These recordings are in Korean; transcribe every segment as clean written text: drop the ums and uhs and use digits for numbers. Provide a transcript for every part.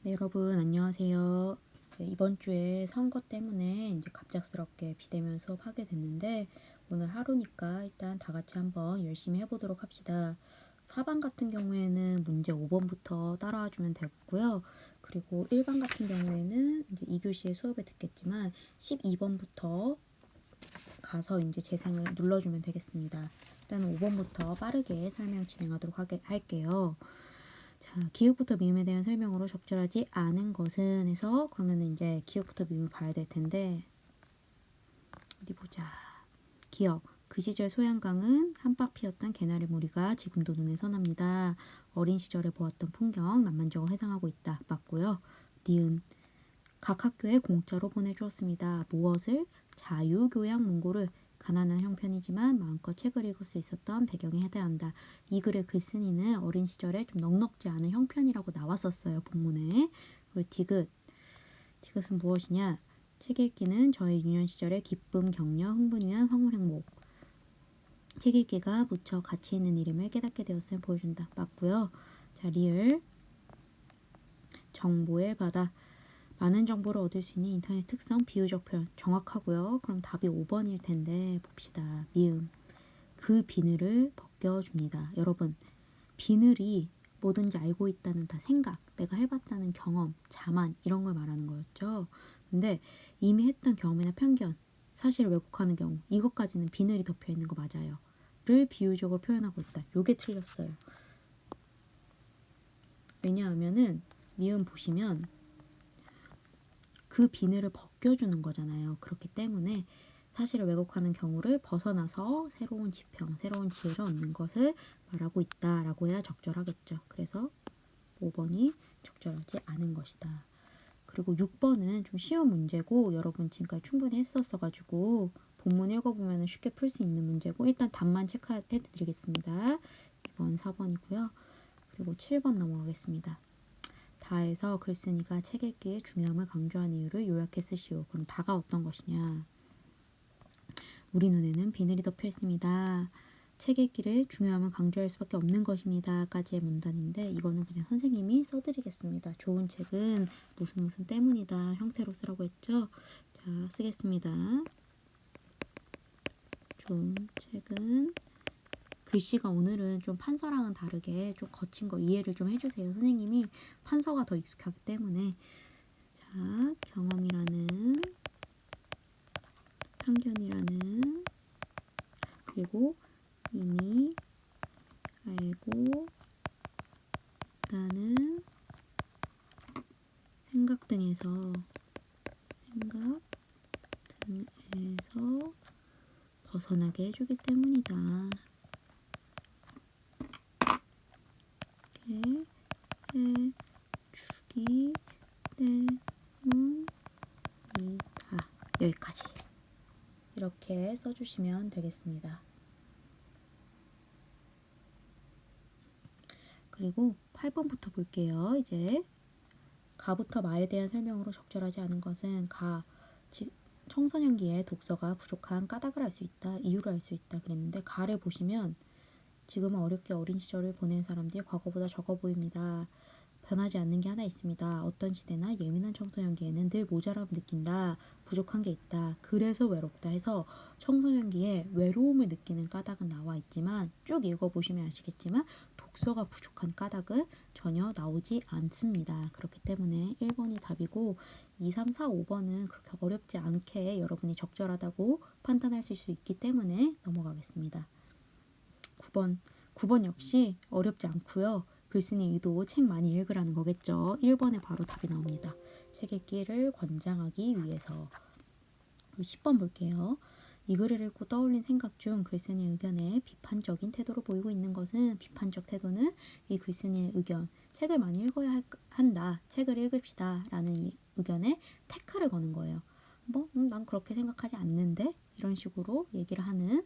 네, 여러분 안녕하세요. 이번 주에 선거 때문에 이제 갑작스럽게 비대면 수업하게 됐는데 오늘 하루니까 일단 다 같이 한번 열심히 해보도록 합시다. 4반 같은 경우에는 문제 5번부터 따라와 주면 되고요. 그리고 1반 같은 경우에는 이제 2교시에 수업에 듣겠지만 12번부터 가서 이제 재생을 눌러주면 되겠습니다. 일단 5번부터 빠르게 설명 진행하도록 할게요. 자, 기억부터 미음에 대한 설명으로 적절하지 않은 것은 해서 그러면은 이제 기억부터 미음을 봐야 될 텐데 어디 보자. 기억. 그 시절 소양강은 한박 피었던 개나리 무리가 지금도 눈에 선합니다. 어린 시절에 보았던 풍경 낭만적으로 회상하고 있다. 맞고요. 니은. 각 학교에 공짜로 보내주었습니다. 무엇을? 자유교양 문고를. 가난한 형편이지만 마음껏 책을 읽을 수 있었던 배경에 해당한다. 이 글의 글쓴이는 어린 시절에 좀 넉넉지 않은 형편이라고 나왔었어요. 본문에. 그리고 디귿. 디귿은 무엇이냐? 책 읽기는 저의 유년 시절의 기쁨, 격려, 흥분 위한 황홀 행복. 책 읽기가 무척 가치 있는 일임을 깨닫게 되었음을 보여준다. 맞고요. 자, 리을. 정보의 바다. 많은 정보를 얻을 수 있는 인터넷 특성 비유적 표현 정확하고요. 그럼 답이 5번일 텐데 봅시다. 미음. 그 비늘을 벗겨줍니다. 여러분, 비늘이 뭐든지 알고 있다는 다 생각, 내가 해봤다는 경험, 자만 이런 걸 말하는 거였죠. 근데 이미 했던 경험이나 편견, 사실을 왜곡하는 경우 이것까지는 비늘이 덮여 있는 거 맞아요. 를 비유적으로 표현하고 있다. 요게 틀렸어요. 왜냐하면은 미음 보시면 그 비늘을 벗겨주는 거잖아요. 그렇기 때문에 사실을 왜곡하는 경우를 벗어나서 새로운 지평, 새로운 지혜를 얻는 것을 말하고 있다라고 해야 적절하겠죠. 그래서 5번이 적절하지 않은 것이다. 그리고 6번은 좀 쉬운 문제고 여러분 지금까지 충분히 했었어가지고 본문 읽어보면 쉽게 풀 수 있는 문제고 일단 답만 체크해드리겠습니다. 2번, 4번이고요. 그리고 7번 넘어가겠습니다. 다에서 글쓴이가 책 읽기의 중요함을 강조한 이유를 요약해 쓰시오. 그럼 다가 어떤 것이냐? 우리 눈에는 비늘이 덮여 있습니다. 책 읽기를 중요함을 강조할 수밖에 없는 것입니다. 까지의 문단인데 이거는 그냥 선생님이 써드리겠습니다. 좋은 책은 무슨 때문이다 형태로 쓰라고 했죠. 자, 쓰겠습니다. 좋은 책은 글씨가 오늘은 좀 판서랑은 다르게 좀 거친 거 이해를 좀 해주세요. 선생님이 판서가 더 익숙하기 때문에. 자, 경험이라는, 편견이라는, 그리고 이미 알고 있다는 생각 등에서 벗어나게 해주기 때문이다. 이렇게 해주기 때문이다. 여기까지. 이렇게 써주시면 되겠습니다. 그리고 8번부터 볼게요. 이제 가부터 마에 대한 설명으로 적절하지 않은 것은 청소년기에 독서가 부족한 까닭을 알 수 있다. 이유를 알 수 있다. 그랬는데 가를 보시면 지금은 어렵게 어린 시절을 보낸 사람들이 과거보다 적어 보입니다. 변하지 않는 게 하나 있습니다. 어떤 시대나 예민한 청소년기에는 늘 모자람을 느낀다. 부족한 게 있다. 그래서 외롭다 해서 청소년기에 외로움을 느끼는 까닭은 나와 있지만 쭉 읽어보시면 아시겠지만 독서가 부족한 까닭은 전혀 나오지 않습니다. 그렇기 때문에 1번이 답이고 2, 3, 4, 5번은 그렇게 어렵지 않게 여러분이 적절하다고 판단하실 수 있기 때문에 넘어가겠습니다. 9번 역시 어렵지 않고요. 글쓴이 의도 책 많이 읽으라는 거겠죠. 1번에 바로 답이 나옵니다. 책 읽기를 권장하기 위해서. 10번 볼게요. 이 글을 읽고 떠올린 생각 중 글쓴이의 의견에 비판적인 태도로 보이고 있는 것은 비판적 태도는 이 글쓴이의 의견, 책을 많이 읽어야 한다, 책을 읽읍시다 라는 이 의견에 태클을 거는 거예요. 난 그렇게 생각하지 않는데? 이런 식으로 얘기를 하는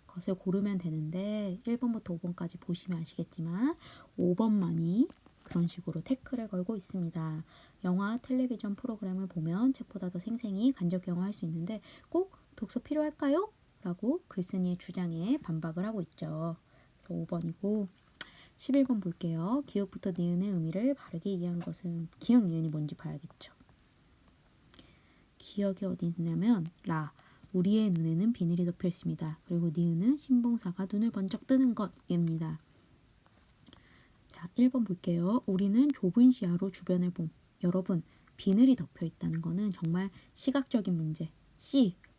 것을 고르면 되는데 1번부터 5번까지 보시면 아시겠지만 5번만이 그런 식으로 태클을 걸고 있습니다. 영화, 텔레비전 프로그램을 보면 책보다 더 생생히 간접 경험할 수 있는데 꼭 독서 필요할까요? 라고 글쓴이의 주장에 반박을 하고 있죠. 그래서 5번이고 11번 볼게요. 기역부터 니은의 의미를 바르게 이해한 것은 기역 니은이 뭔지 봐야겠죠. 기역이 어디 있냐면 라. 우리의 눈에는 비늘이 덮여 있습니다. 그리고 니은은 신봉사가 눈을 번쩍 뜨는 것입니다. 자, 1번 볼게요. 우리는 좁은 시야로 주변을 봄. 여러분, 비늘이 덮여 있다는 거는 정말 시각적인 문제,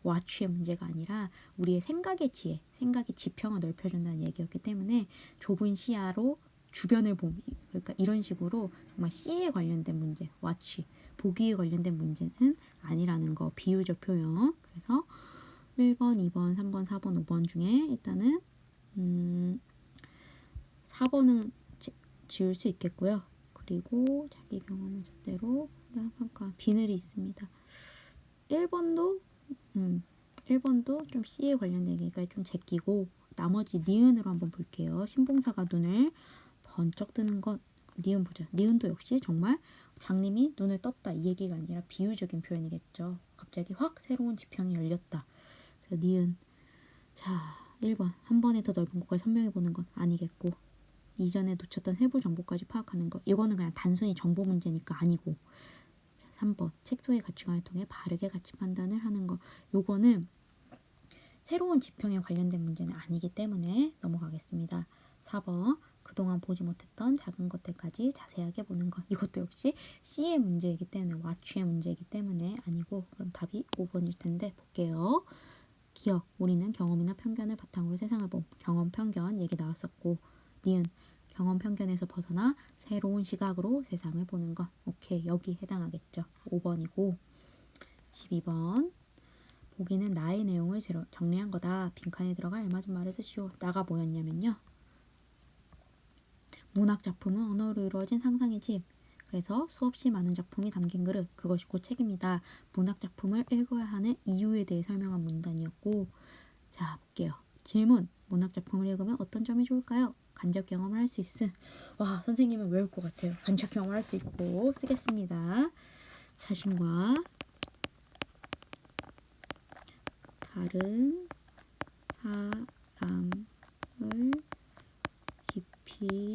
watch의 문제가 아니라 우리의 생각의 지혜, 생각의 지평을 넓혀준다는 얘기였기 때문에 좁은 시야로 주변을 봄. 그러니까 이런 식으로 정말 C에 관련된 문제, watch, 보기에 관련된 문제는 아니라는 거, 비유적 표현. 그래서 1번, 2번, 3번, 4번, 5번 중에 일단은 4번은 지울 수 있겠고요. 그리고 자기 경험을 잣대로 평가 비늘이 있습니다. 1번도 1번도 좀 C에 관련된 얘기가 좀 제끼고 나머지 니은으로 한번 볼게요. 신봉사가 눈을 번쩍 뜨는 것. 니은 보자. 니은도 역시 정말 장님이 눈을 떴다 이 얘기가 아니라 비유적인 표현이겠죠. 갑자기 확 새로운 지평이 열렸다. 그래서 니은. 자, 1번. 한 번에 더 넓은 곳까지 선명해 보는 건 아니겠고 이전에 놓쳤던 세부 정보까지 파악하는 것. 이거는 그냥 단순히 정보 문제니까 아니고. 자, 3번. 책 속의 가치관을 통해 바르게 가치 판단을 하는 것. 요거는 새로운 지평에 관련된 문제는 아니기 때문에 넘어가겠습니다. 4번. 그동안 보지 못했던 작은 것들까지 자세하게 보는 것. 이것도 역시 C의 문제이기 때문에 watch의 문제이기 때문에 아니고 그럼 답이 5번일 텐데 볼게요. 기억. 우리는 경험이나 편견을 바탕으로 세상을 봄. 경험, 편견 얘기 나왔었고 니은. 경험 편견에서 벗어나 새로운 시각으로 세상을 보는 것. 오케이, 여기 해당하겠죠. 5번이고 12번. 보기는 나의 내용을 정리한 거다. 빈칸에 들어가 알맞은 말을 쓰시오. 나가 뭐였냐면요. 문학 작품은 언어로 이루어진 상상의 집. 그래서 수없이 많은 작품이 담긴 그릇. 그것이 곧 책입니다. 문학 작품을 읽어야 하는 이유에 대해 설명한 문단이었고 자, 볼게요. 질문. 문학 작품을 읽으면 어떤 점이 좋을까요? 간접 경험을 할 수 있음. 와, 선생님은 외울 것 같아요. 간접 경험을 할 수 있고 쓰겠습니다. 자신과 다른 사람을 깊이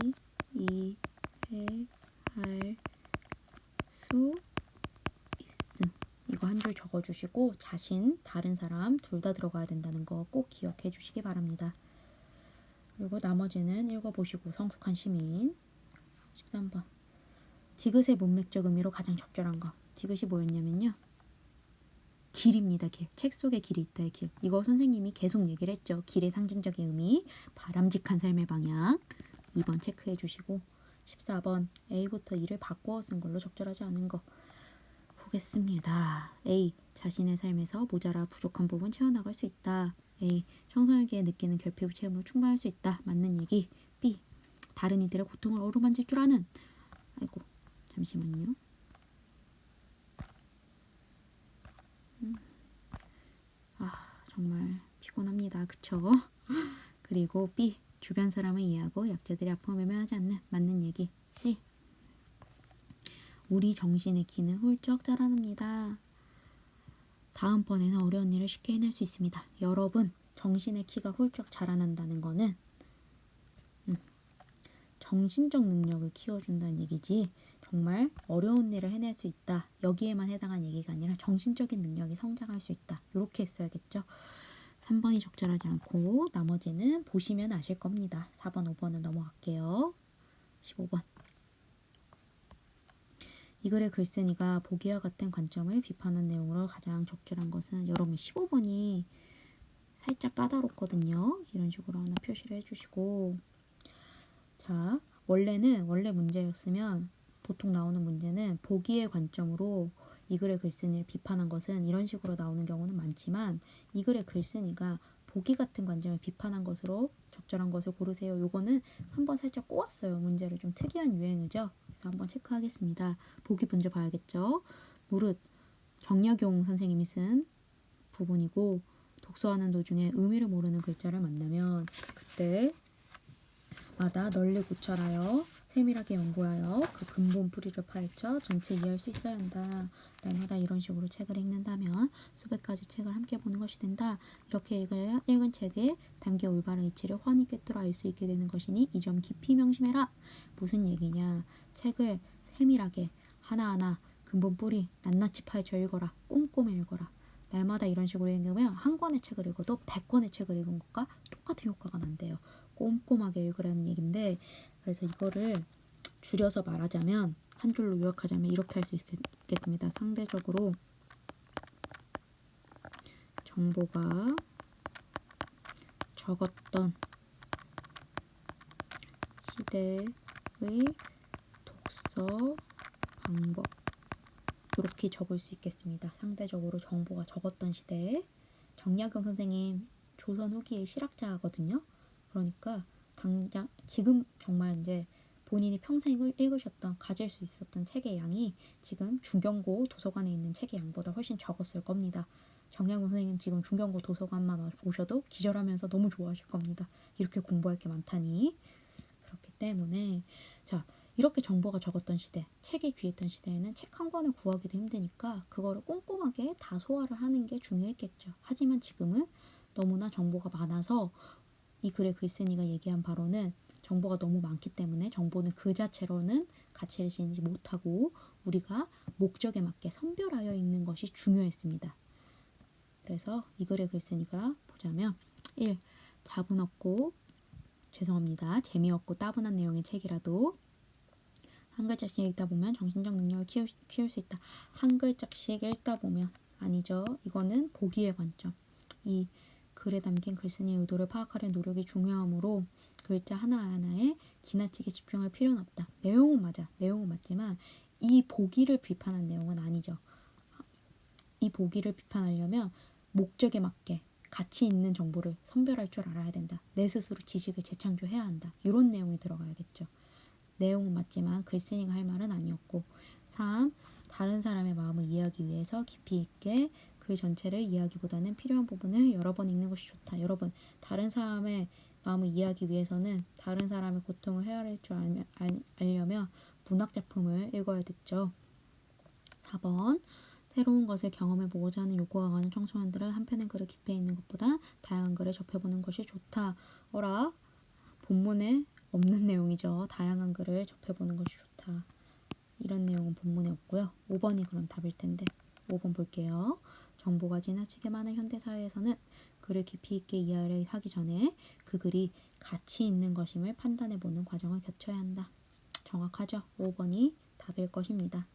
이해할 수 있음. 이거 한 줄 적어주시고 자신, 다른 사람 둘 다 들어가야 된다는 거 꼭 기억해 주시기 바랍니다. 그리고 나머지는 읽어보시고 성숙한 시민. 13번. 디귿의 문맥적 의미로 가장 적절한 거. 디귿이 뭐였냐면요. 길입니다. 길. 책 속에 길이 있다의 길. 이거 선생님이 계속 얘기를 했죠. 길의 상징적인 의미, 바람직한 삶의 방향. 2번 체크해 주시고 14번 A부터 E를 바꾸어 쓴 걸로 적절하지 않은 거 보겠습니다. A. 자신의 삶에서 모자라 부족한 부분 채워나갈 수 있다. A. 청소년기에 느끼는 결핍 체험을 충분할 수 있다. 맞는 얘기. B. 다른 이들의 고통을 어루만질 줄 아는. 아이고 잠시만요. 정말 피곤합니다. 그쵸? 그리고 B. 주변 사람을 이해하고 약자들의 아픔을 외면하지 않는. 맞는 얘기. C. 우리 정신의 키는 훌쩍 자라납니다. 다음번에는 어려운 일을 쉽게 해낼 수 있습니다. 여러분, 정신의 키가 훌쩍 자라난다는 거는 정신적 능력을 키워준다는 얘기지 정말 어려운 일을 해낼 수 있다. 여기에만 해당한 얘기가 아니라 정신적인 능력이 성장할 수 있다. 이렇게 했어야겠죠. 3번이 적절하지 않고 나머지는 보시면 아실 겁니다. 4번, 5번은 넘어갈게요. 15번. 이 글의 글쓴이가 보기와 같은 관점을 비판한 내용으로 가장 적절한 것은 여러분 15번이 살짝 까다롭거든요. 이런 식으로 하나 표시를 해주시고 자, 원래 문제였으면 보통 나오는 문제는 보기의 관점으로 이 글의 글쓴이를 비판한 것은 이런 식으로 나오는 경우는 많지만 이 글의 글쓴이가 보기 같은 관점을 비판한 것으로 적절한 것을 고르세요. 요거는 한번 살짝 꼬았어요. 문제를 좀 특이한 유행이죠. 그래서 한번 체크하겠습니다. 보기 먼저 봐야겠죠. 무릇 정약용 선생님이 쓴 부분이고 독서하는 도중에 의미를 모르는 글자를 만나면 그때 마다 널리 고찰하여 세밀하게 연구하여 그 근본 뿌리를 파헤쳐 전체 이해할 수 있어야 한다. 날마다 이런 식으로 책을 읽는다면 수백 가지 책을 함께 보는 것이 된다. 이렇게 읽은 책의 단계 올바른 이치를 훤히 꿰뚫어 알 수 있게 되는 것이니 이 점 깊이 명심해라. 무슨 얘기냐. 책을 세밀하게 하나하나 근본 뿌리 낱낱이 파헤쳐 읽어라. 꼼꼼히 읽어라. 날마다 이런 식으로 읽으면 한 권의 책을 읽어도 100권의 책을 읽은 것과 똑같은 효과가 난대요. 꼼꼼하게 읽으라는 얘기인데, 그래서 이거를 줄여서 말하자면, 한 줄로 요약하자면 이렇게 할 수 있겠습니다. 상대적으로 정보가 적었던 시대의 독서 방법, 이렇게 적을 수 있겠습니다. 상대적으로 정보가 적었던 시대에. 정약용 선생님 조선 후기의 실학자거든요. 그러니까 당장 지금 정말 이제 본인이 평생 읽으셨던 가질 수 있었던 책의 양이 지금 중경고 도서관에 있는 책의 양보다 훨씬 적었을 겁니다. 정약용 선생님 지금 중경고 도서관만 오셔도 기절하면서 너무 좋아하실 겁니다. 이렇게 공부할 게 많다니. 그렇기 때문에 자, 이렇게 정보가 적었던 시대, 책이 귀했던 시대에는 책 한 권을 구하기도 힘드니까 그거를 꼼꼼하게 다 소화를 하는 게 중요했겠죠. 하지만 지금은 너무나 정보가 많아서 이 글의 글쓴이가 얘기한 바로는 정보가 너무 많기 때문에 정보는 그 자체로는 가치를 지니지 못하고 우리가 목적에 맞게 선별하여 읽는 것이 중요했습니다. 그래서 이 글의 글쓴이가 보자면 1. 답은 없고 재미없고 따분한 내용의 책이라도 한 글자씩 읽다 보면 정신적 능력을 키울 수 있다. 한 글자씩 읽다 보면 아니죠. 이거는 보기의 관점. 이 글에 담긴 글쓴이의 의도를 파악하려는 노력이 중요하므로 글자 하나하나에 지나치게 집중할 필요는 없다. 내용은 맞아. 내용은 맞지만 이 보기를 비판한 내용은 아니죠. 이 보기를 비판하려면 목적에 맞게 가치 있는 정보를 선별할 줄 알아야 된다. 내 스스로 지식을 재창조해야 한다. 이런 내용이 들어가야겠죠. 내용은 맞지만 글쓴이가 할 말은 아니었고. 3. 다른 사람의 마음을 이해하기 위해서 깊이 있게 글 전체를 이해하기보다는 필요한 부분을 여러 번 읽는 것이 좋다. 여러분, 다른 사람의 마음을 이해하기 위해서는 다른 사람의 고통을 헤아릴 줄 알려면 문학작품을 읽어야 됐죠. 4번. 새로운 것을 경험해보고자 하는 욕구가 강한 청소년들은 한 편의 글을 깊이 있는 것보다 다양한 글을 접해보는 것이 좋다. 어라? 본문에 없는 내용이죠. 다양한 글을 접해보는 것이 좋다. 이런 내용은 본문에 없고요. 5번이 그럼 답일 텐데 5번 볼게요. 정보가 지나치게 많은 현대사회에서는 글을 깊이 있게 이해를 하기 전에 그 글이 가치 있는 것임을 판단해보는 과정을 거쳐야 한다. 정확하죠? 5번이 답일 것입니다.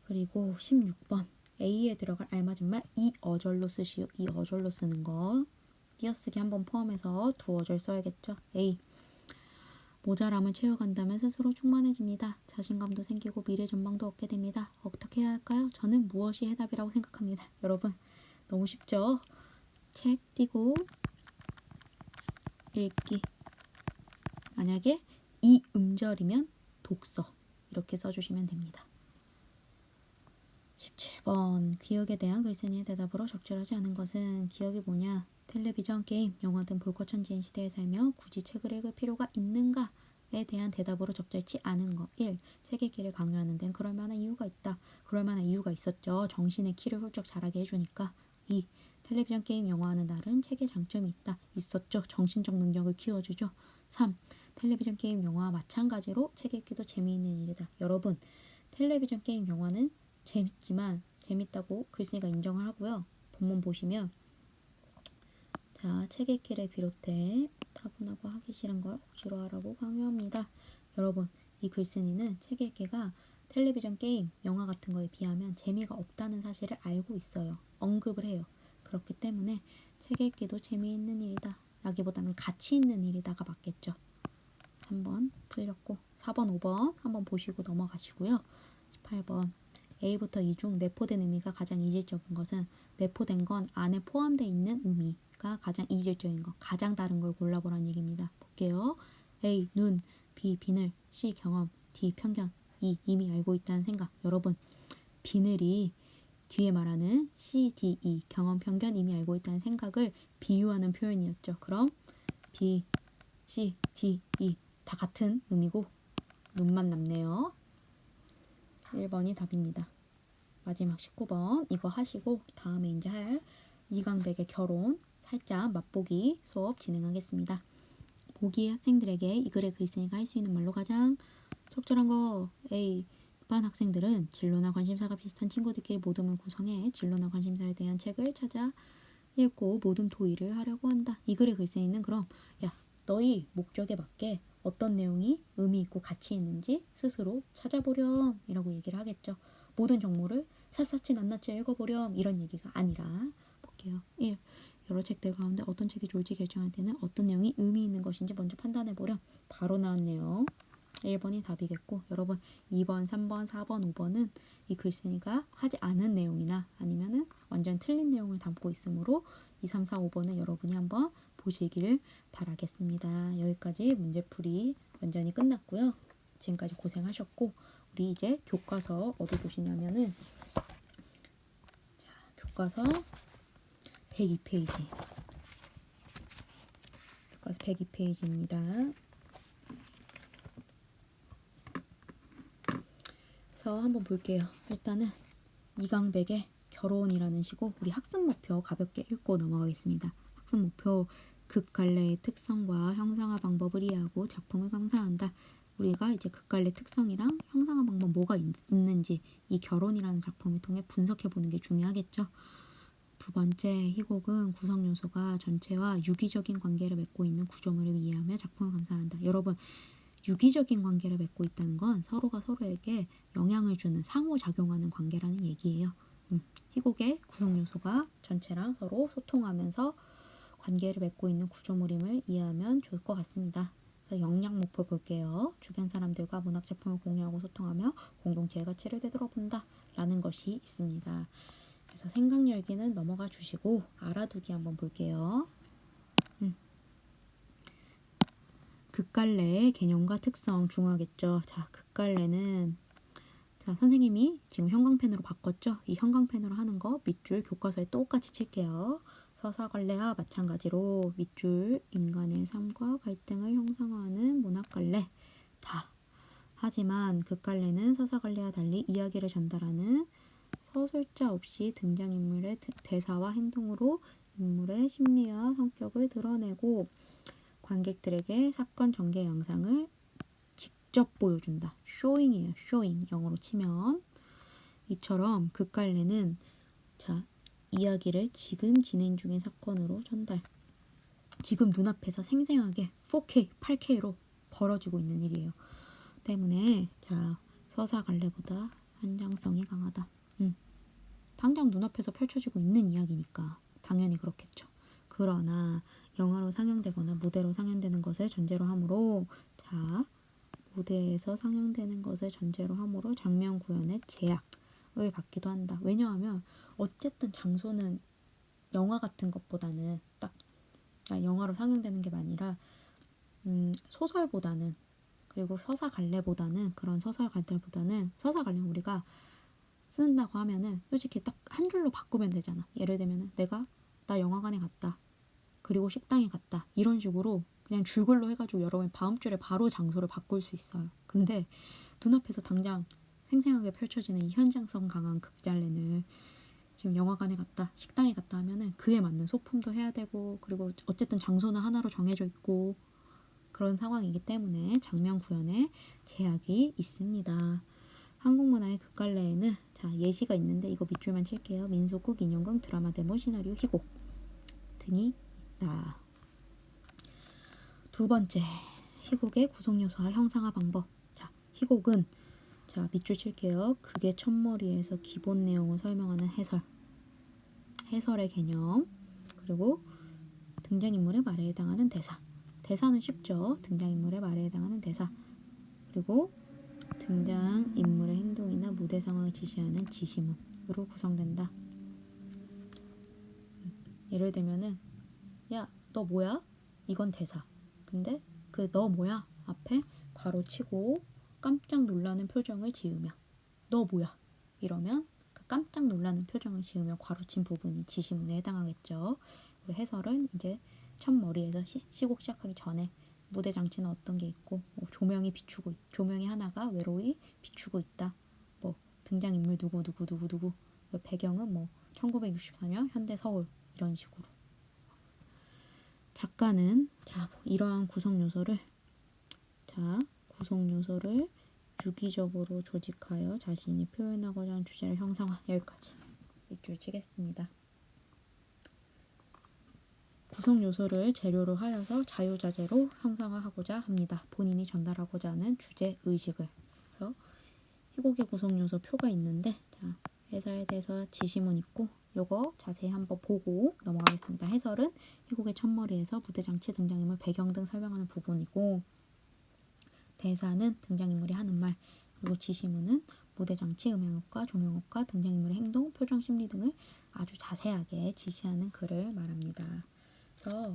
그리고 16번 A에 들어갈 알맞은 말 이 어절로 쓰시오. 이 어절로 쓰는 거 띄어쓰기 한번 포함해서 두 어절 써야겠죠. A. 모자람을 채워간다면 스스로 충만해집니다. 자신감도 생기고 미래 전망도 얻게 됩니다. 어떻게 해야 할까요? 저는 무엇이 해답이라고 생각합니다. 여러분 너무 쉽죠? 책 띄고 읽기. 만약에 이 음절이면 독서 이렇게 써주시면 됩니다. 17번 기억에 대한 글쓴이의 대답으로 적절하지 않은 것은 기억이 뭐냐? 텔레비전, 게임, 영화 등 볼 것 천지인 시대에 살며 굳이 책을 읽을 필요가 있는가에 대한 대답으로 적절치 않은 것. 1. 책 읽기를 강요하는 데는 그럴 만한 이유가 있다. 그럴 만한 이유가 있었죠. 정신의 키를 훌쩍 자라게 해주니까. 2. 텔레비전, 게임, 영화하는 날은 책의 장점이 있었죠. 정신적 능력을 키워주죠. 3. 텔레비전, 게임, 영화와 마찬가지로 책 읽기도 재미있는 일이다. 여러분, 텔레비전, 게임, 영화는 재밌지만 재밌다고 글쓴이가 인정을 하고요. 본문 보시면 자, 책 읽기를 비롯해 타분하고 하기 싫은 걸 억지로 하라고 강요합니다. 여러분, 이 글쓴이는 책 읽기가 텔레비전, 게임, 영화 같은 거에 비하면 재미가 없다는 사실을 알고 있어요. 언급을 해요. 그렇기 때문에 책 읽기도 재미있는 일이다 라기보다는 가치 있는 일이다가 맞겠죠. 3번 틀렸고 4번, 5번 한번 보시고 넘어가시고요. 18번 A부터 E 중 내포된 의미가 가장 이질적인 것은 내포된 건 안에 포함되어 있는 의미가 가장 이질적인 것, 가장 다른 걸 골라보라는 얘기입니다. 볼게요. A. 눈, B. 비늘, C. 경험, D. 편견, E. 이미 알고 있다는 생각. 여러분, 비늘이 뒤에 말하는 C, D, E, 경험, 편견, 이미 알고 있다는 생각을 비유하는 표현이었죠. 그럼 B, C, D, E 다 같은 의미고 눈만 남네요. 1번이 답입니다. 마지막 19번 이거 하시고 다음에 이제 할 이강백의 결혼 살짝 맛보기 수업 진행하겠습니다. 보기 학생들에게 이 글에 글 있으니까 할 수 있는 말로 가장 적절한 거 A. 반 학생들은 진로나 관심사가 비슷한 친구들끼리 모둠을 구성해 진로나 관심사에 대한 책을 찾아 읽고 모둠 토의를 하려고 한다. 이 글에 글쓴이는 그럼 야 너희 목적에 맞게 어떤 내용이 의미 있고 가치 있는지 스스로 찾아보렴 이라고 얘기를 하겠죠. 모든 정보를 샅샅이 낱낱이 읽어보렴 이런 얘기가 아니라 볼게요. 1. 여러 책들 가운데 어떤 책이 좋을지 결정할 때는 어떤 내용이 의미 있는 것인지 먼저 판단해보렴. 바로 나왔네요. 1번이 답이겠고 여러분 2번, 3번, 4번, 5번은 이 글쓴이가 하지 않은 내용이나 아니면은 완전 틀린 내용을 담고 있으므로 2, 3, 4, 5번은 여러분이 한번 보시기를 바라겠습니다. 여기까지 문제풀이 완전히 끝났고요. 지금까지 고생하셨고 우리 이제 교과서 어디 보시냐면은 자, 교과서 102페이지 교과서 102페이지입니다. 그래서 한번 볼게요. 일단은 이강백의 결혼이라는 시고 우리 학습 목표 가볍게 읽고 넘어가겠습니다. 학습 목표 극갈래의 특성과 형상화 방법을 이해하고 작품을 감상한다. 우리가 이제 극갈래 특성이랑 형상화 방법 뭐가 있는지 이 결혼이라는 작품을 통해 분석해 보는 게 중요하겠죠. 두 번째, 희곡은 구성 요소가 전체와 유기적인 관계를 맺고 있는 구조물을 이해하며 작품을 감상한다. 여러분 유기적인 관계를 맺고 있다는 건 서로가 서로에게 영향을 주는 상호작용하는 관계라는 얘기예요. 희곡의 구성 요소가 전체랑 서로 소통하면서 관계를 맺고 있는 구조물임을 이해하면 좋을 것 같습니다. 그래서 영역 목표 볼게요. 주변 사람들과 문학 작품을 공유하고 소통하며 공동체의 가치를 되돌아본다 라는 것이 있습니다. 그래서 생각 열기는 넘어가 주시고 알아두기 한번 볼게요. 극갈래의 개념과 특성 중요하겠죠. 자, 극갈래는 자, 선생님이 지금 형광펜으로 바꿨죠. 이 형광펜으로 하는 거 밑줄 교과서에 똑같이 칠게요. 서사갈래와 마찬가지로 밑줄 인간의 삶과 갈등을 형상화하는 문학갈래 다. 하지만 극갈래는 서사갈래와 달리 이야기를 전달하는 서술자 없이 등장인물의 대사와 행동으로 인물의 심리와 성격을 드러내고 관객들에게 사건 전개 영상을 직접 보여준다. showing이에요. showing. 영어로 치면 이처럼 극갈래는 자 이야기를 지금 진행 중인 사건으로 전달. 지금 눈앞에서 생생하게 4K, 8K로 벌어지고 있는 일이에요. 때문에 자 서사갈래보다 현장성이 강하다. 당장 눈앞에서 펼쳐지고 있는 이야기니까 당연히 그렇겠죠. 그러나 영화로 상영되거나 무대로 상영되는 것을 전제로 하므로 자 무대에서 상영되는 것을 전제로 하므로 장면 구현의 제약을 받기도 한다. 왜냐하면 어쨌든 장소는 영화 같은 것보다는 딱 영화로 상영되는 게 아니라 소설보다는 그리고 서사갈래보다는 그런 서사갈래보다는 서사갈래는 우리가 쓴다고 하면은 솔직히 딱 한 줄로 바꾸면 되잖아. 예를 들면은 나 영화관에 갔다. 그리고 식당에 갔다. 이런 식으로 그냥 줄글로 해가지고 여러분이 다음 줄에 바로 장소를 바꿀 수 있어요. 근데 눈앞에서 당장 생생하게 펼쳐지는 이 현장성 강한 극갈래는 지금 영화관에 갔다, 식당에 갔다 하면은 그에 맞는 소품도 해야 되고 그리고 어쨌든 장소는 하나로 정해져 있고 그런 상황이기 때문에 장면 구현에 제약이 있습니다. 한국문화의 극갈래에는 자 예시가 있는데 이거 밑줄만 칠게요. 민속극, 인형극, 드라마 데모, 시나리오, 희곡 등이 있다. 두 번째, 희곡의 구성 요소와 형상화 방법. 자, 희곡은 자 밑줄 칠게요. 극의 첫머리에서 기본 내용을 설명하는 해설, 해설의 개념, 그리고 등장인물의 말에 해당하는 대사. 대사는 쉽죠. 등장인물의 말에 해당하는 대사. 그리고 등장인물의 행동이나 무대 상황을 지시하는 지시문으로 구성된다. 예를 들면은 야, 너 뭐야? 이건 대사. 근데 그 너 뭐야? 앞에 괄호 치고 깜짝 놀라는 표정을 지으며 너 뭐야? 이러면 그 깜짝 놀라는 표정을 지으며 괄호 친 부분이 지시문에 해당하겠죠. 그리고 해설은 이제 첫 머리에서 시곡 시작하기 전에 무대 장치는 어떤 게 있고, 뭐 조명이 하나가 외로이 비추고 있다. 뭐 등장인물 누구 누구 누구 누구. 배경은 뭐 1964년 현대 서울 이런 식으로. 작가는 이러한 구성 요소를 유기적으로 조직하여 자신이 표현하고자 하는 주제를 형성한. 여기까지 밑줄 치겠습니다. 구성 요소를 재료로 하여서 자유자재로 형상화하고자 합니다. 본인이 전달하고자 하는 주제 의식을. 그래서 희곡의 구성 요소 표가 있는데, 해설에 대해서 지시문 있고, 요거 자세히 한번 보고 넘어가겠습니다. 해설은 희곡의 첫머리에서 무대장치, 등장인물, 배경 등 설명하는 부분이고, 대사는 등장인물이 하는 말, 그리고 지시문은 무대장치, 음향효과, 조명효과, 등장인물의 행동, 표정, 심리 등을 아주 자세하게 지시하는 글을 말합니다. 그래서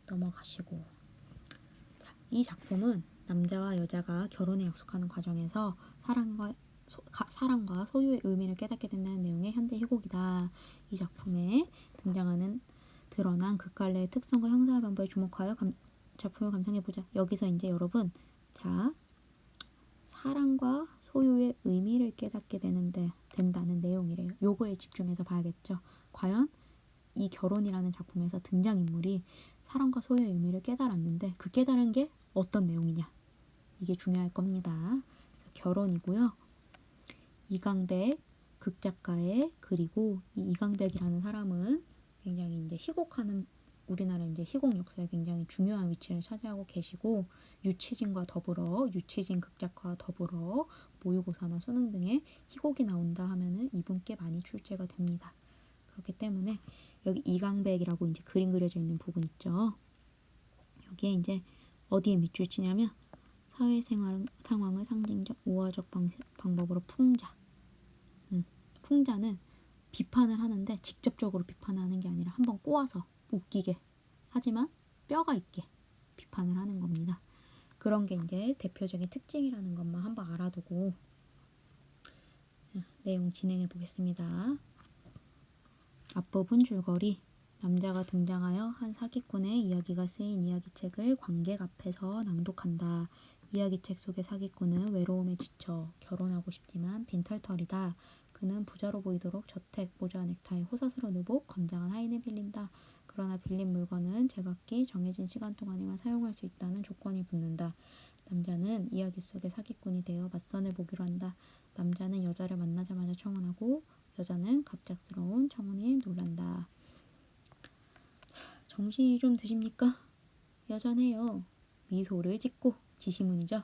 넘어가시고, 이 작품은 남자와 여자가 결혼에 약속하는 과정에서 사랑과 소유의 의미를 깨닫게 된다는 내용의 현대 희곡이다. 이 작품에 드러난 극갈래의 특성과 형상화 방법에 주목하여 작품을 감상해보자. 여기서 이제 여러분, 사랑과 소유의 의미를 깨닫게 된다는 내용이래요. 요거에 집중해서 봐야겠죠. 과연 이 결혼이라는 작품에서 등장인물이 사랑과 소유의 의미를 깨달았는데, 그 깨달은 게 어떤 내용이냐, 이게 중요할 겁니다. 그래서 결혼이고요. 이강백 극작가의 글이고, 이 이강백이라는 사람은 굉장히 이제 우리나라 이제 희곡 역사에 굉장히 중요한 위치를 차지하고 계시고, 유치진 극작가와 더불어 모의고사나 수능 등의 희곡이 나온다 하면은 이분께 많이 출제가 됩니다. 그렇기 때문에 여기 이강백이라고 이제 그림 그려져 있는 부분 있죠. 여기에 이제 어디에 밑줄 치냐면, 사회생활 상황을 상징적 우화적 방법으로 풍자. 풍자는 비판을 하는데 직접적으로 비판을 하는 게 아니라 한번 꼬아서 웃기게, 하지만 뼈가 있게 비판을 하는 겁니다. 그런 게 이제 대표적인 특징이라는 것만 한번 알아두고 내용 진행해 보겠습니다. 앞부분 줄거리. 남자가 등장하여 한 사기꾼의 이야기가 쓰인 이야기책을 관객 앞에서 낭독한다. 이야기책 속의 사기꾼은 외로움에 지쳐 결혼하고 싶지만 빈털털이다. 그는 부자로 보이도록 저택, 모자, 넥타이, 호사스러운 의복, 건장한 하인을 빌린다. 그러나 빌린 물건은 제각기 정해진 시간 동안에만 사용할 수 있다는 조건이 붙는다. 남자는 이야기 속의 사기꾼이 되어 맞선을 보기로 한다. 남자는 여자를 만나자마자 청혼하고, 여자는 갑작스러운 청혼에 놀란다. 정신이 좀 드십니까? 여전해요. 미소를 짓고. 지시문이죠.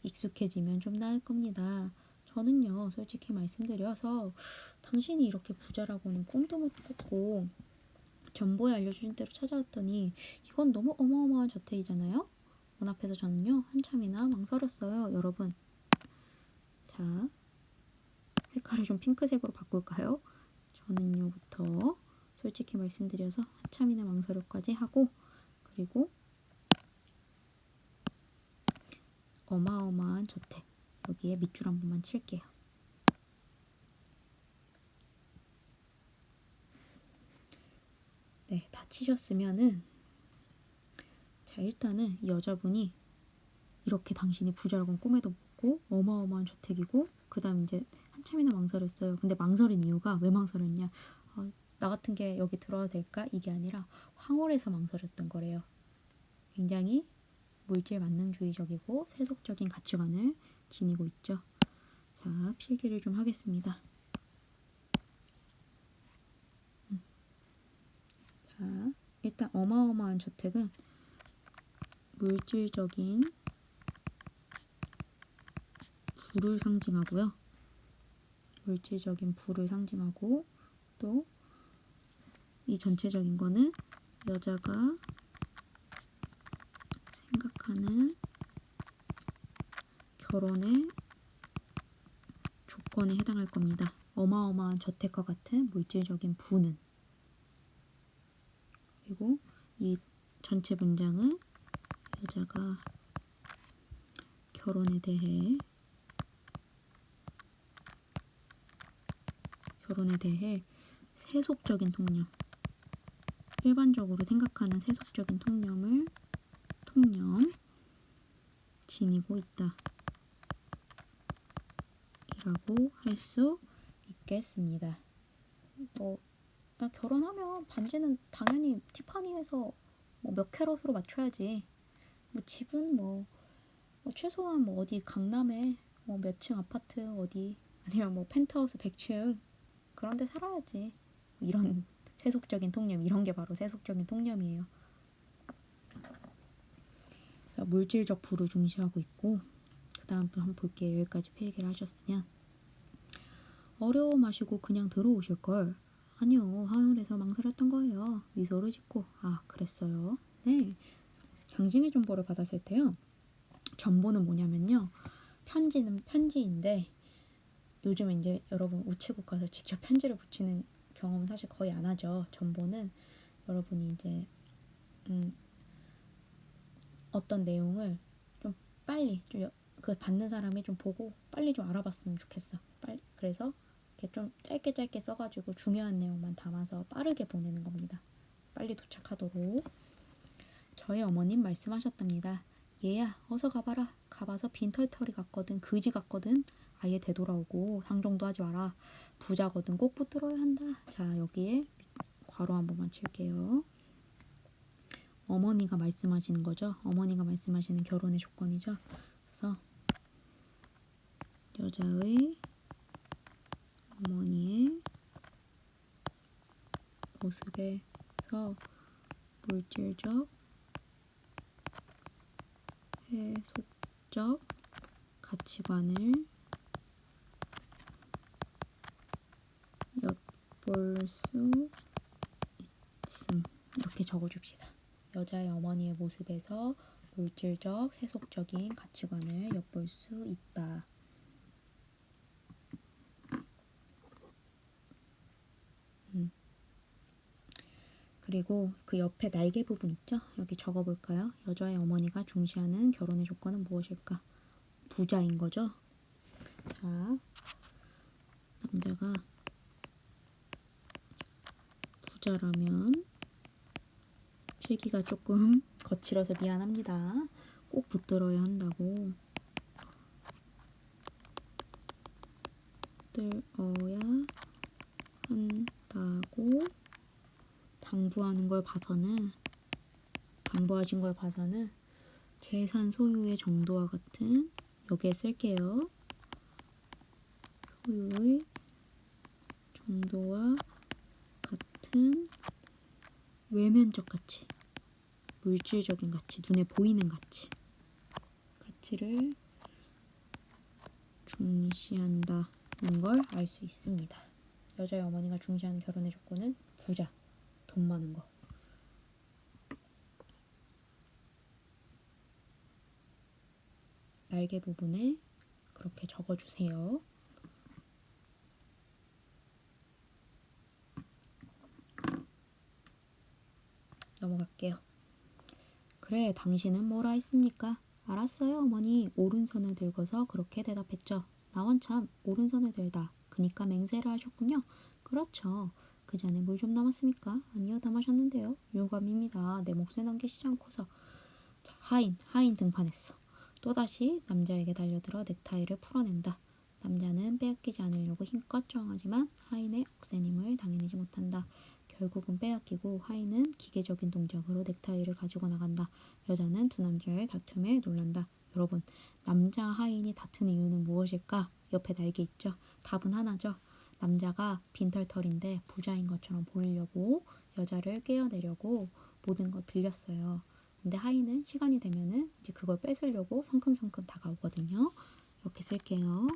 익숙해지면 좀 나을 겁니다. 저는요, 솔직히 말씀드려서 당신이 이렇게 부자라고는 꿈도 못 꿨고, 정보에 알려주신 대로 찾아왔더니 이건 너무 어마어마한 저택이잖아요. 문 앞에서 저는요, 한참이나 망설였어요. 여러분, 색깔을 좀 핑크색으로 바꿀까요? 저는요부터 솔직히 말씀드려서 한참이나 망설여까지 하고, 그리고 어마어마한 저택, 여기에 밑줄 한 번만 칠게요. 네, 다 치셨으면은, 일단은 이 여자분이 이렇게 당신이 부자라고는 꿈에도 못 꿨고 어마어마한 저택이고, 그 다음 이제 한참이나 망설였어요. 근데 망설인 이유가, 왜 망설였냐, 나 같은 게 여기 들어와도 될까? 이게 아니라 황홀해서 망설였던 거래요. 굉장히 물질 만능주의적이고 세속적인 가치관을 지니고 있죠. 필기를 좀 하겠습니다. 일단 어마어마한 저택은 물질적인 부를 상징하고요. 물질적인 부를 상징하고, 또 이 전체적인 거는 여자가 생각하는 결혼의 조건에 해당할 겁니다. 어마어마한 저택과 같은 물질적인 부는. 그리고 이 전체 문장은 여자가 결혼에 대해 세속적인 통념, 일반적으로 생각하는 세속적인 통념을 통념 지니고 있다 이라고 할 수 있겠습니다. 뭐 결혼하면 반지는 당연히 티파니에서 뭐 몇 캐럿으로 맞춰야지. 뭐 집은 뭐 최소한 뭐 어디 강남에 뭐 몇 층 아파트 어디 아니면 뭐 펜트하우스 100층 그런 데 살아야지. 이런 세속적인 통념, 이런 게 바로 세속적인 통념이에요. 그래서 물질적 부를 중시하고 있고, 그 다음 또 한번 볼게요. 여기까지 필기를 하셨으면. 어려워마시고 그냥 들어오실걸. 아니요, 화요일에서 망설였던 거예요. 미소를 짓고. 아, 그랬어요. 네, 당신의 정보를 받았을 때요. 정보는 뭐냐면요. 편지는 편지인데 요즘에 이제 여러분 우체국 가서 직접 편지를 붙이는 경험은 사실 거의 안 하죠. 정보는 여러분이 이제 어떤 내용을 좀 빨리 그 받는 사람이 좀 보고 빨리 좀 알아봤으면 좋겠어. 빨리 그래서 이렇게 좀 짧게 써가지고 중요한 내용만 담아서 빠르게 보내는 겁니다. 빨리 도착하도록. 저희 어머님 말씀하셨답니다. 얘야 어서 가봐라. 가봐서 빈털터리 같거든 그지 같거든 아예 되돌아오고 상종도 하지 마라. 부자거든 꼭 붙들어야 한다. 자 여기에 괄호 한 번만 칠게요. 어머니가 말씀하시는 거죠. 어머니가 말씀하시는 결혼의 조건이죠. 그래서 여자의 어머니의 모습에서 물질적 해속적 가치관을 엿볼 수 있음. 이렇게 적어줍시다. 여자의 어머니의 모습에서 물질적 세속적인 가치관을 엿볼 수 있다. 그리고 그 옆에 날개 부분 있죠? 여기 적어볼까요? 여자의 어머니가 중시하는 결혼의 조건은 무엇일까? 부자인 거죠? 자, 남자가 부자라면 필기가 조금 거칠어서 미안합니다. 꼭 붙들어야 한다고. 붙들어야 한다고 당부하는 걸 봐서는 당부하신 걸 봐서는 재산 소유의 정도와 같은 여기에 쓸게요. 소유의 정도와 같은 외면적 가치, 물질적인 가치, 눈에 보이는 가치를 중시한다는 걸 알 수 있습니다. 여자의 어머니가 중시하는 결혼의 조건은 부자, 돈 많은 거. 날개 부분에 그렇게 적어주세요. 넘어갈게요. 그래, 당신은 뭐라 했습니까? 알았어요, 어머니. 오른손을 들고서 그렇게 대답했죠. 나원 참, 오른손을 들다. 그니까 맹세를 하셨군요. 그렇죠. 그 전에 물 좀 남았습니까? 아니요, 다 마셨는데요. 유감입니다. 내 몫을 남기시지 않고서. 자, 하인 등판했어. 또다시 남자에게 달려들어 넥타이를 풀어낸다. 남자는 빼앗기지 않으려고 힘껏 저항하지만 하인의 억센 힘을 당해내지 못한다. 결국은 빼앗기고 하인은 기계적인 동작으로 넥타이를 가지고 나간다. 여자는 두 남자의 다툼에 놀란다. 여러분, 남자 하인이 다투는 이유는 무엇일까? 옆에 날개 있죠? 답은 하나죠. 남자가 빈털털인데 부자인 것처럼 보이려고 여자를 깨어내려고 모든 걸 빌렸어요. 근데 하인은 시간이 되면은 이제 그걸 뺏으려고 성큼성큼 다가오거든요. 이렇게 쓸게요.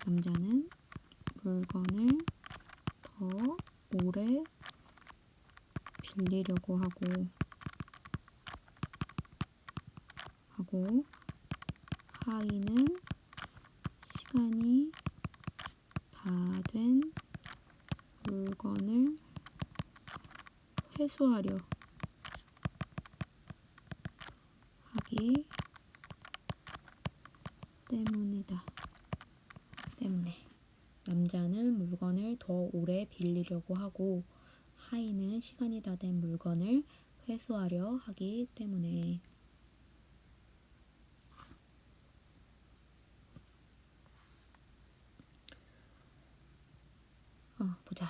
남자는 물건을 더 오래 빌리려고 하고 하인은 시간이 다 된 물건을 회수하려 하기 때문에 남자는 물건을 더 오래 빌리려고 하고 하인은 시간이 다 된 물건을 회수하려 하기 때문에. 보자.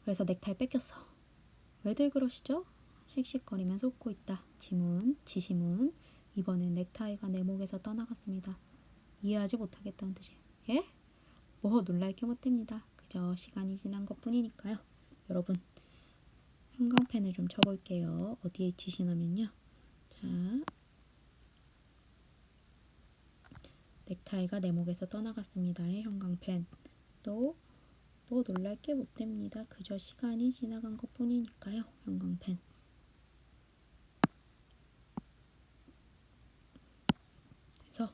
그래서 넥타이 뺏겼어. 왜들 그러시죠? 씩씩거리면서 웃고 있다. 지문. 이번엔 넥타이가 내 목에서 떠나갔습니다. 이해하지 못하겠다는 뜻이. 예? 뭐 놀랄 게 못됩니다. 그저 시간이 지난 것뿐이니까요. 여러분, 형광펜을 좀 쳐볼게요. 어디에 지시냐면요. 자, 넥타이가 내 목에서 떠나갔습니다의 형광펜. 또 뭐 놀랄 게 못됩니다. 그저 시간이 지나간 것뿐이니까요. 형광펜. 그래서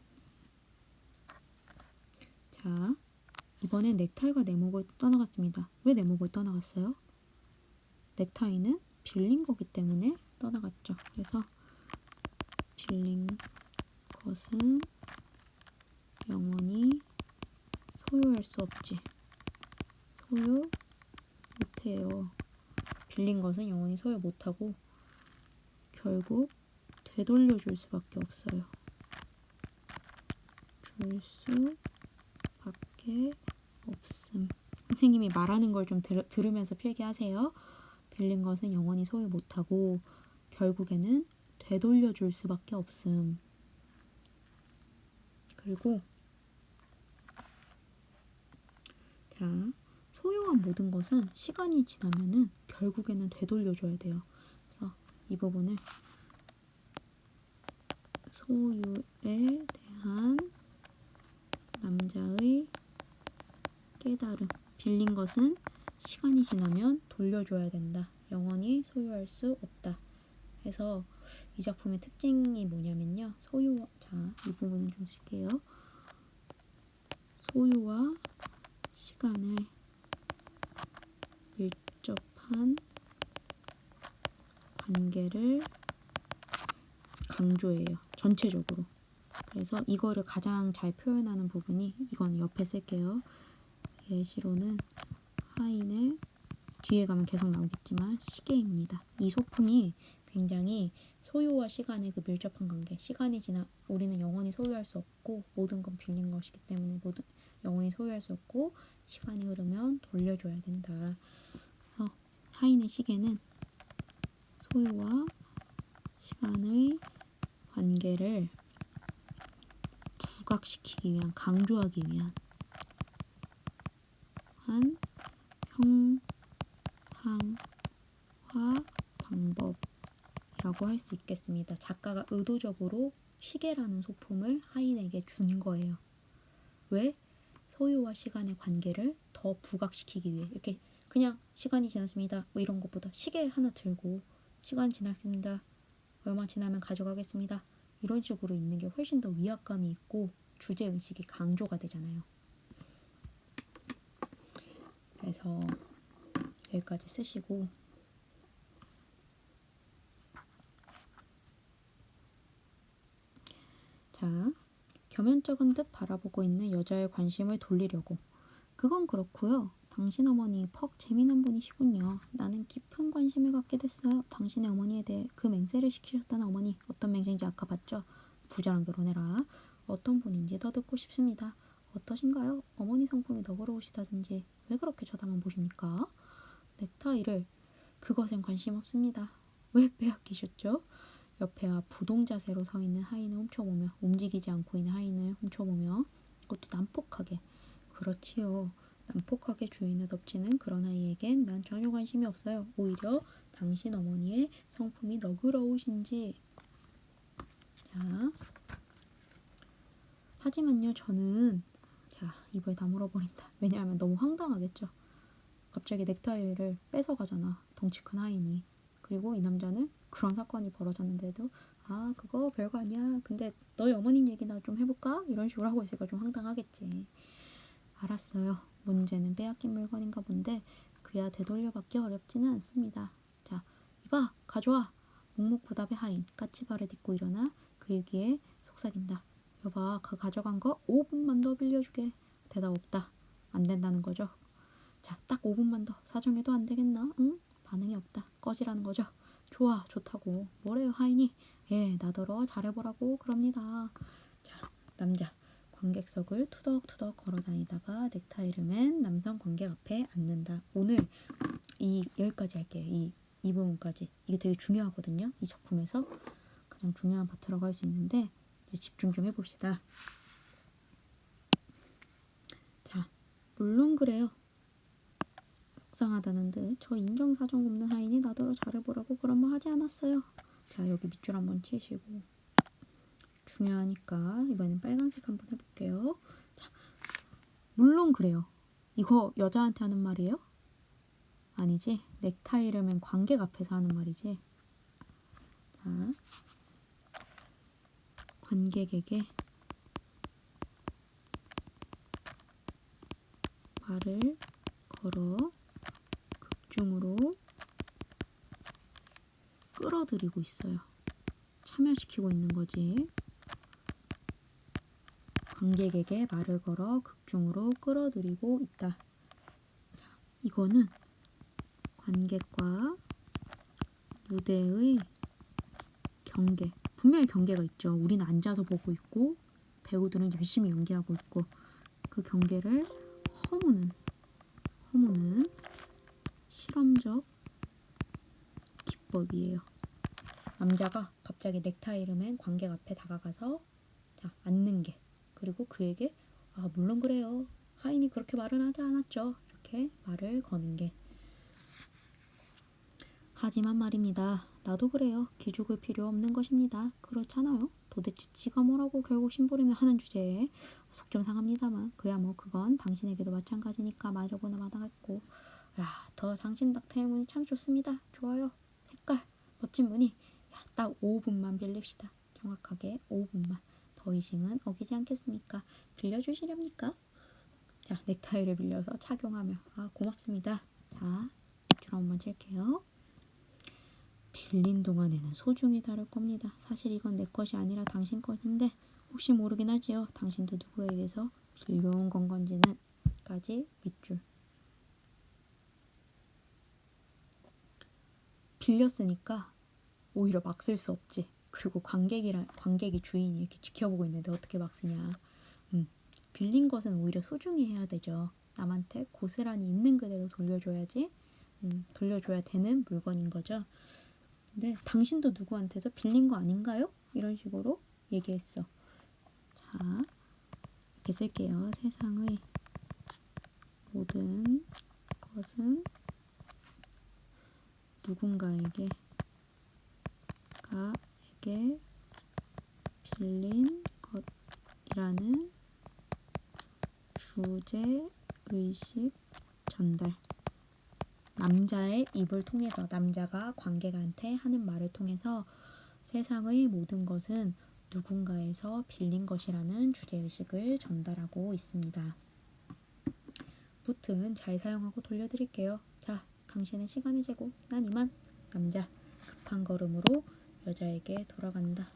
자, 이번엔 넥타이가 내 목을 떠나갔습니다. 왜 내 목을 떠나갔어요? 넥타이는 빌린 거기 때문에 떠나갔죠. 그래서 빌린 것은 영원히 소유할 수 없지. 소유 못해요. 빌린 것은 영원히 소유 못하고 결국 되돌려줄 수밖에 없어요. 줄 수밖에 없음. 선생님이 말하는 걸 좀 들으면서 필기하세요. 빌린 것은 영원히 소유 못하고 결국에는 되돌려줄 수밖에 없음. 그리고 자, 소유한 모든 것은 시간이 지나면은 결국에는 되돌려줘야 돼요. 그래서 이 부분을 소유에 대한 남자의 깨달음. 빌린 것은 시간이 지나면 돌려줘야 된다. 영원히 소유할 수 없다. 해서 이 작품의 특징이 뭐냐면요. 자, 이 부분을 좀 쓸게요. 소유와 시간을 밀접한 관계를 강조해요. 전체적으로. 그래서 이거를 가장 잘 표현하는 부분이 이건 옆에 쓸게요. 예시로는 하인의 뒤에 가면 계속 나오겠지만 시계입니다. 이 소품이 굉장히 소유와 시간의 그 밀접한 관계. 시간이 지나 우리는 영원히 소유할 수 없고 모든 건 빌린 것이기 때문에 영원히 소유할 수 없고 시간이 흐르면 돌려줘야 된다. 그래서 하인의 시계는 소유와 시간의 관계를 부각시키기 위한, 강조하기 위한 한 형상화 방법이라고 할 수 있겠습니다. 작가가 의도적으로 시계라는 소품을 하인에게 준 거예요. 왜? 소유와 시간의 관계를 더 부각시키기 위해. 이렇게 그냥 시간이 지났습니다. 뭐 이런 것보다 시계 하나 들고 시간 지났습니다. 얼마 지나면 가져가겠습니다. 이런 식으로 있는 게 훨씬 더 위압감이 있고 주제의식이 강조가 되잖아요. 그래서 여기까지 쓰시고 자, 겸연쩍은 듯 바라보고 있는 여자의 관심을 돌리려고. 그건 그렇고요. 당신 어머니 퍽 재미난 분이시군요. 나는 깊은 관심을 갖게 됐어요. 당신의 어머니에 대해 그 맹세를 시키셨다는 어머니. 어떤 맹세인지 아까 봤죠? 부자랑 결혼해라. 어떤 분인지 더 듣고 싶습니다. 어떠신가요? 어머니 성품이 너그러우시다든지 왜 그렇게 쳐다만 보십니까? 넥타이를 그것엔 관심 없습니다. 왜 빼앗기셨죠? 옆에와 부동 자세로 서 있는 하인을 훔쳐보며 움직이지 않고 있는 하인을 훔쳐보며 그것도 난폭하게. 그렇지요. 난폭하게 주인을 덮치는 그런 아이에겐 난 전혀 관심이 없어요. 오히려 당신 어머니의 성품이 너그러우신지. 자, 하지만요 저는 자 입을 다물어버린다. 왜냐하면 너무 황당하겠죠. 갑자기 넥타이를 뺏어가잖아. 덩치 큰 하인이. 그리고 이 남자는 그런 사건이 벌어졌는데도 아 그거 별거 아니야. 근데 너희 어머님 얘기나 좀 해볼까? 이런 식으로 하고 있으니까 좀 황당하겠지. 알았어요. 문제는 빼앗긴 물건인가 본데 그야 되돌려받기 어렵지는 않습니다. 자, 이봐 가져와. 묵묵부답의 하인 까치발을 딛고 일어나 그 얘기에 속삭인다. 여봐 그 가져간 거 5분만 더 빌려주게. 대답 없다. 안 된다는 거죠. 자, 딱 5분만 더. 사정해도 안 되겠나? 응? 반응이 없다. 꺼지라는 거죠. 좋아, 좋다고. 뭐래요, 하인이? 예, 나더러 잘해보라고 그럽니다. 자, 남자. 관객석을 투덕투덕 걸어다니다가 넥타이를 맨 남성 관객 앞에 앉는다. 오늘 여기까지 할게요. 이 부분까지. 이게 되게 중요하거든요. 이 작품에서 가장 중요한 파트라고 할 수 있는데 이제 집중 좀 해봅시다. 자, 물론 그래요. 속상하다는 듯 저 인정사정 없는 하인이 나더러 잘해보라고 그런 말 하지 않았어요. 자, 여기 밑줄 한번 치시고 중요하니까 이번엔 빨간색 한번 해볼게요. 자, 물론 그래요. 이거 여자한테 하는 말이에요? 아니지. 넥타이를 맨 관객 앞에서 하는 말이지. 자, 관객에게 말을 걸어 극중으로 끌어들이고 있어요. 참여시키고 있는 거지. 관객에게 말을 걸어 극중으로 끌어들이고 있다. 자, 이거는 관객과 무대의 경계. 분명히 경계가 있죠. 우리는 앉아서 보고 있고 배우들은 열심히 연기하고 있고 그 경계를 허무는 실험적 기법이에요. 남자가 갑자기 넥타이를 맨 관객 앞에 다가가서 자, 앉는 게 그리고 그에게 물론 그래요. 하인이 그렇게 말은 하지 않았죠. 이렇게 말을 거는 게 하지만 말입니다. 나도 그래요. 기죽을 필요 없는 것입니다. 그렇잖아요. 도대체 지가 뭐라고 결국 심부름을 하는 주제에 속 좀 상합니다만 그야 뭐 그건 당신에게도 마찬가지니까 말려고나 마다했고 더 당신 닥터의 참 좋습니다. 좋아요. 색깔 멋진 무늬 딱 5분만 빌립시다. 정확하게 5분만. 더 이상은 어기지 않겠습니까? 빌려주시렵니까? 자, 넥타이를 빌려서 착용하며 고맙습니다. 자, 줄 한번 칠게요. 빌린 동안에는 소중히 다룰 겁니다. 사실 이건 내 것이 아니라 당신 것인데 혹시 모르긴 하지요. 당신도 누구에게서 빌려온 건 건지는 까지 밑줄. 빌렸으니까 오히려 막 쓸 수 없지. 그리고 관객이 주인이 이렇게 지켜보고 있는데 어떻게 막 쓰냐. 빌린 것은 오히려 소중히 해야 되죠. 남한테 고스란히 있는 그대로 돌려줘야지. 돌려줘야 되는 물건인 거죠. 근데 당신도 누구한테서 빌린 거 아닌가요? 이런 식으로 얘기했어. 자, 이렇게 쓸게요. 세상의 모든 것은 누군가에게 빌린 것이라는 주제의식 전달. 남자의 입을 통해서 남자가 관객한테 하는 말을 통해서 세상의 모든 것은 누군가에서 빌린 것이라는 주제의식을 전달하고 있습니다. 붙은 잘 사용하고 돌려드릴게요. 자, 당신은 시간의 제고, 난 이만. 남자 급한 걸음으로 여자에게 돌아간다.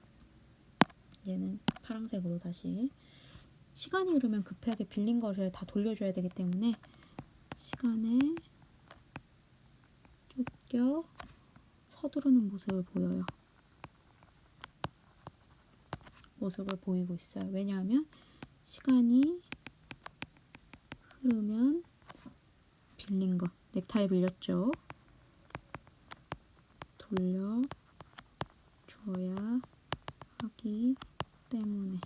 얘는 파란색으로 다시. 시간이 흐르면 급하게 빌린 것을 다 돌려줘야 되기 때문에 시간에 쫓겨 서두르는 모습을 보여요. 모습을 보이고 있어요. 왜냐하면 시간이 흐르면 빌린 것, 넥타이 빌렸죠. 돌려줘야 하기 때문에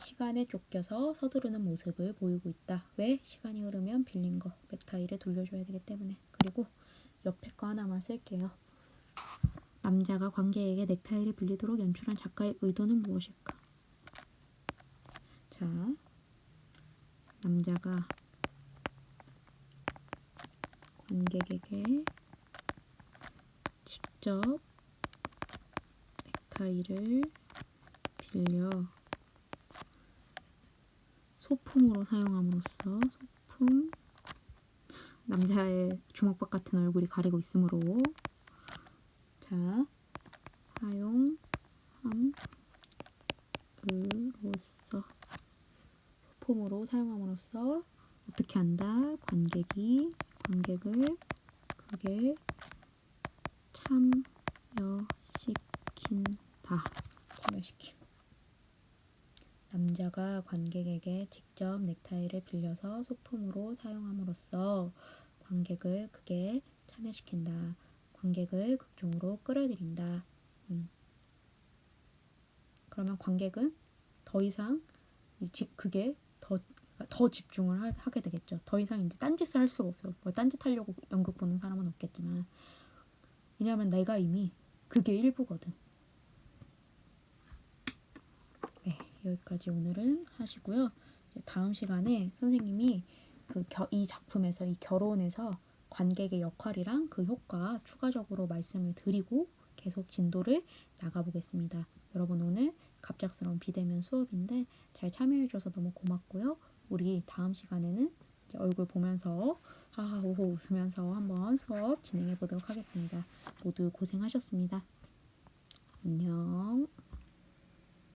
시간에 쫓겨서 서두르는 모습을 보이고 있다. 왜? 시간이 흐르면 빌린 거, 넥타이를 돌려줘야 되기 때문에. 그리고 옆에 거 하나만 쓸게요. 남자가 관객에게 넥타이를 빌리도록 연출한 작가의 의도는 무엇일까? 자, 남자가 관객에게 직접 넥타이를 빌려 소품으로 사용함으로써 남자의 주먹밥 같은 얼굴이 가리고 있으므로 자, 소품으로 사용함으로써 어떻게 한다? 관객을 크게 참여시킨다. 참여시킴. 남자가 관객에게 직접 넥타이를 빌려서 소품으로 사용함으로써 관객을 극에 참여시킨다. 관객을 극중으로 끌어들인다. 그러면 관객은 더 이상 극에 더 집중을 하게 되겠죠. 더 이상 이제 딴짓을 할 수가 없어. 뭐 딴짓하려고 연극 보는 사람은 없겠지만, 왜냐하면 내가 이미 그게 일부거든. 네, 여기까지 오늘은 하시고요. 이제 다음 시간에 선생님이 이 작품에서 이 결혼에서 관객의 역할이랑 그 효과 추가적으로 말씀을 드리고 계속 진도를 나가보겠습니다. 여러분 오늘 갑작스러운 비대면 수업인데 잘 참여해줘서 너무 고맙고요. 우리 다음 시간에는 이제 얼굴 보면서 하하호호 웃으면서 한번 수업 진행해 보도록 하겠습니다. 모두 고생하셨습니다. 안녕.